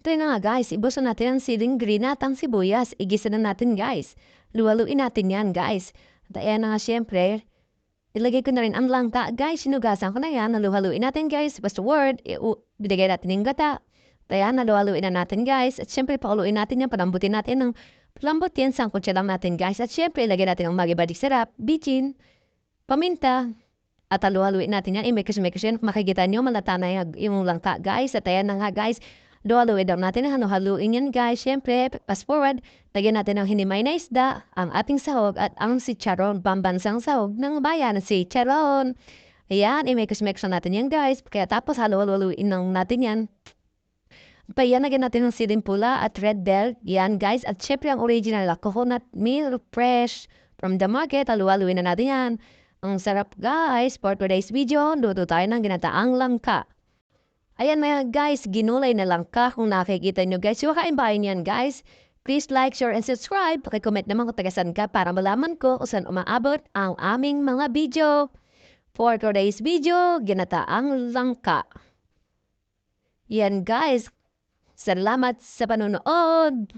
Ito na nga guys, ibuso natin ang siling green at ang sibuyas. Igisa na natin guys. Luwaluin natin yan guys. At ayan na nga syempre, ilagay ko na rin ang langka guys. Sinugasan ko na yan. Naluhaluin natin guys. Basta word, binigay natin yung gata. At ayan, naluhaluin na natin guys. At syempre, pakuluin natin yan. Palambutin natin ng palambot yan. Sangkutsa lang natin guys. At syempre, ilagay natin ang magibadik sarap, bitchin, paminta. At haluhaluin natin yan. I-mix yan. Makikita nyo, malata na yung langka guys. At ayan na nga guys. Haluhaluin daw natin. Haluhaluin yan guys. Siyempre, fast forward. Lagyan natin ang hinimay na isda, ang ating sahog at ang si Charon, pambansang sahog ng bayan, si Charon. Ayan, i-mix natin yan guys. Kaya tapos haluhaluin natin yan. Payan, lagyan natin ng siling pula at red bell. Yan guys. At syempre ang original na coconut milk fresh from the market. Haluhaluin na natin yan. Ang sarap guys. For today's video, luto tayo ng ginataang langka. Ayan mga guys, ginulay na langka kung nakikita nyo guys. Yung kaimbahin yan guys. Please like, share, and subscribe. Pakicomment naman kung tagasan ka para malaman ko kung saan umaabot ang aming mga video. For today's video, ginataang langka. Yan guys. Salamat sa panonood.